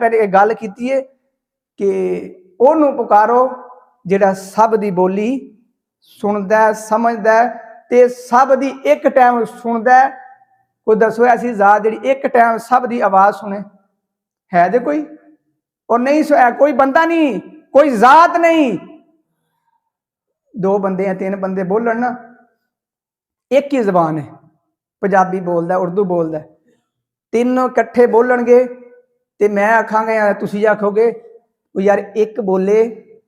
पहले गल की है कि ओनू पुकारो जिहड़ा सब दी बोली सुनदा समझदा ते सब दी एक टाइम सुनदा। कोई दसो ऐसी जात जिहड़ी एक टाइम सब दी आवाज़ सुने है दे कोई? और नहीं कोई बंदा नहीं, कोई जात नहीं। दो बंदे हैं तीन बंदे बोलन ना, एक ही जबान है, पंजाबी बोलता उर्दू बोलता, तीनों कट्ठे बोलणगे ते मैं आखांगा या तुसी आखोगे यार एक बोले,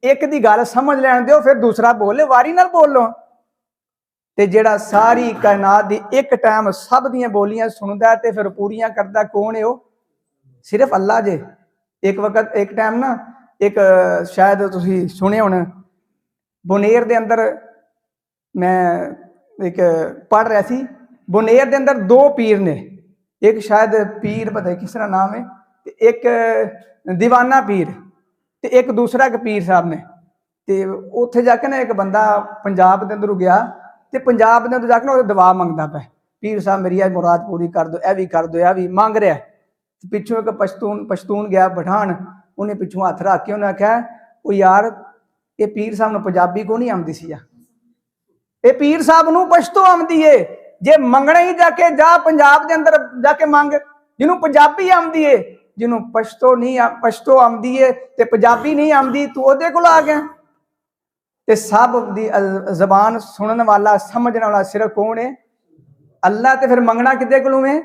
एक दी गल समझ लैन दो फिर दूसरा बोले, वारी नाल बोलो। ते जेड़ा सारी कायनात दी एक टाइम सब दियां बोलियां सुनदा ते फिर पूरियां करदा कौन है? वो सिर्फ अल्लाह जे। एक वक्त एक टाइम ना एक शायद तुसी सुने होने बुनेर दे अंदर मैं एक पढ़ रहा सी, बुनेर दे अंदर दो पीर ने, एक शायद पीर पता किस तरह नाम है, एक दीवाना पीर ते एक दूसरा एक पीर साहब ने। ते उत्थे जाके ना एक बंदा पंजाब के अंदर गया ते पंजाब के अंदर जाके ना दवा मंगता पे, पीर साहब मेरी यह मुराद पूरी कर दो, यह भी कर दो, यह भी मांग रहा है। पिछों एक पश्तून गया पठान, उन्हें पिछों हथ रख के उन्हें आख्या वो यार ये पीर साहब ने पंजाबी को नहीं आती सी, ये पीर साहब न पश्तो आती है, जे मंगना ही जाके जा पंजाब के अंदर जाके मंग, जिन्होंने पंजाबी आती है, जिन्होंने पश्तो नहीं पश्तो आती है ते पंजाबी नहीं आती, तू ओदे कोल आ गया। ते सब दी जबान सुनने वाला समझने वाला सिर्फ कौन है? अल्लाह। ते फिर मंगना किदे कोलों है?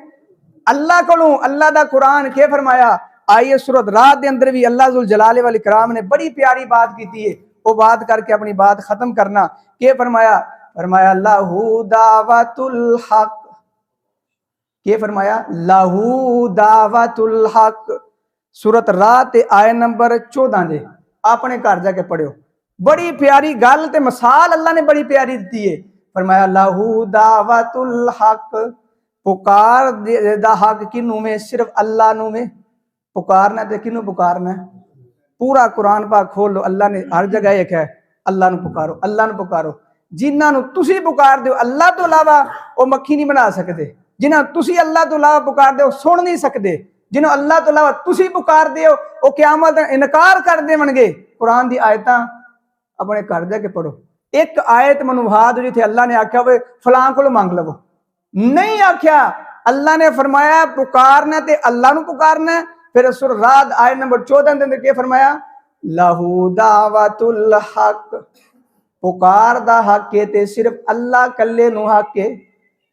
अल्लाह कोलों। अल्लाह दा कुरान क्या फरमाया? आइए सूरत रात के अंदर भी अल्लाह जुल जलाले वाल इकराम ने बड़ी प्यारी बात की है, वो बात करके अपनी बात खत्म करना। क्या फरमाया? फरमाया लाहू दावतुल हक। क्या फरमाया? लाहू दावतुल हक। सूरत रात आयत नंबर 14 दे अपने घर जाके पढ़ियो, बड़ी प्यारी गल ते मिसाल अल्लाह ने बड़ी प्यारी दी है। फरमाया लाहू दावतुल हक, पुकार दा हक किनू में? सिर्फ अल्लाह नू में पुकारना। ते किनू पुकारना? पूरा कुरान पाक खोल लो, अल्लाह ने हर जगह एक है अल्लाह नू पुकारो, अल्लाह नू पुकारो। जिन्होंने तुसी पुकार दो अल्लाह तो अलावा वो मक्खी नहीं बना सकते, जिन्होंने तुसी अल्लाह तो अलावा पुकार दो सुन नहीं सकते, जिन्होंने अल्लाह तो अलावा तुसी पुकार दो वो क़यामत इनकार कर देवणगे। कुरान दी आयतां अपने घर जाके पढ़ो, एक आयत मनवा दो जिथे अल्लाह ने आख्या वे फलां को मंग लवो, नहीं आख्या। अल्लाह ने फरमाया पुकारना ते अल्लाह नू पुकारना। फिर सुर रात आयत नंबर 14 के अंदर क्या फरमाया? लाहू दावतुल हक, पुकार दा हक है ते सिर्फ अल्लाह कल्ले नू हक है,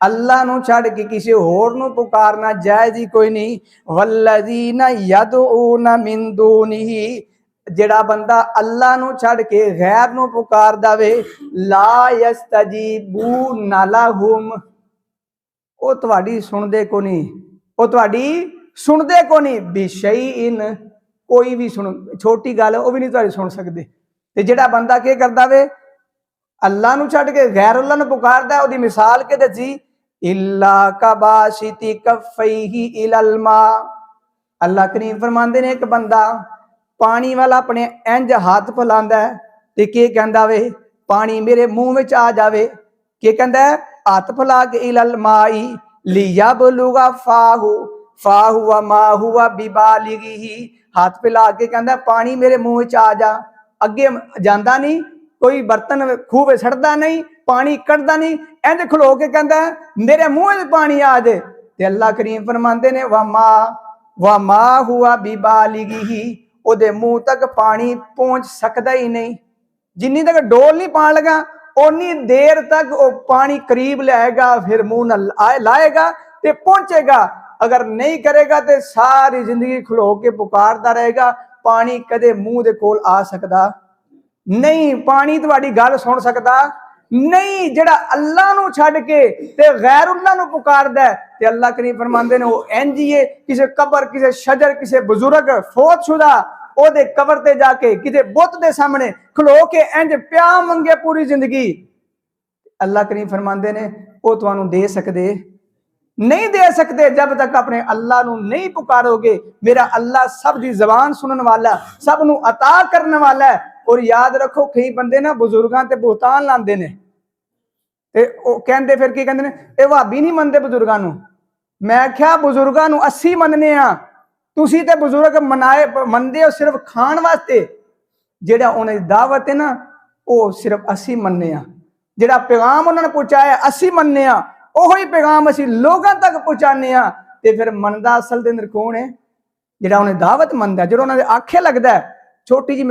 अल्लाह नू छड़ के किसी होर नू पुकारना जायज ही कोई नहीं। वल्लज़ीना यदऊना मिन दूनिही, जेड़ा बंदा अल्लाह नू छड़ के गैर नू पुकार दावे, ला यस्तजीबूना लहुम, वो तुहाडी सुनदे को नहीं, वो तुहाडी सुनदे को नहीं। बिशईइन, कोई भी सुन छोटी गल है वो भी नहीं तुहाडी सुन सकते। ते जेड़ा बंदा क्या करदा वे अल्लाह नू छड़ के गैर अल्लाह नू पुकारदा, ओदी मिसाल के दसी, इल्ला कबासिति कफ़ैही इलल मा। अल्लाह करीम फरमांदे ने एक बंदा पानी वाला अपने इंज हाथ फैलांदा है ते के कहंदा वे पानी मेरे मुंह में आ जावे, के कहंदा है हाथ फैला के इलल माई लियबलुगा फाहु फाहु व मा हुवा बिबालिगी, हाथ फैला के कहंदा पानी मेरे मुंह में आ जा, अगे जांदा नहीं, कोई बर्तन खूह में सड़दा नहीं, पानी कढ़दा नहीं, इंज खलो के कहंदा मेरे मुंह में पानी आ जाए। ते अल्लाह करीम फरमांदे ने व मा हुआ बिबालिगी, ओदे मुंह तक पानी पहुंच सकता ही नहीं, जिन्नी तक डोल नहीं पान लगा उन्नी देर तक वो पानी करीब लाएगा, फिर मुंह न लाएगा ते पहुंचेगा। अगर नहीं करेगा तो सारी जिंदगी खलो के पुकारता रहेगा, पानी कदे मुंह दे कोल आ सकता नहीं, पानी तुम्हारी गल सुन सकता नहीं। जेड़ा अल्लाह नू छड़ के ते गैरुल्लाह नू पुकारदा है ते अल्लाह करीम फरमांदे ने वो इंज ही है, किसी कबर किसी शजर किसी बुजुर्ग फोतशुदा ओदे कबर ते जाके किसी बुत दे सामने खलो के इंज प्या मंगे पूरी जिंदगी। अल्लाह करीम फरमांदे ने वो तुहानू दे सकदे नहीं, दे सकते जब तक अपने अल्लाह नू नहीं पुकारोगे। मेरा अल्लाह सब दी जबान सुनने वाला, सब नू अता करने वाला है। और याद रखो कई बंदे ना बुजुर्गों ते बुहतान लांदे ने ते ओ कहंदे फिर की कहंदे ने ए भाबी नहीं मनदे बुजुर्गों नू। मैं क्या बुजुर्गों नू 80 मनने आ, ਤੁਸੀਂ ਤੇ ਬਜ਼ੁਰਗ ਮੰਨਦੇ ਹੋ ਸਿਰਫ ਖਾਣ ਵਾਸਤੇ। ਜਿਹੜਾ ਉਹਨਾਂ ਦੀ ਦਾਵਤ ਹੈ ਨਾ, ਉਹ ਸਿਰਫ ਅਸੀਂ ਮੰਨਦੇ ਆ। ਜਿਹੜਾ ਪੈਗਾਮ ਉਹਨਾਂ ਨੇ ਪਹੁੰਚਾਇਆ ਅਸੀਂ ਮੰਨਦੇ ਆ, ਉਹੀ ਪੈਗਾਮ ਅਸੀਂ ਲੋਕਾਂ ਤੱਕ ਪਹੁੰਚਾਉਂਦੇ ਆ। ਤੇ ਫਿਰ ਮੰਨਦਾ ਅਸਲ ਦੇ ਅੰਦਰ ਕੌਣ ਹੈ? ਜਿਹੜਾ ਉਹਨੇ ਦਾਵਤ ਮੰਨਦਾ, ਜਦੋਂ ਉਹਨਾਂ ਦੇ ਆਖੇ ਲੱਗਦਾ। ਛੋਟੀ ਜਿਹੀ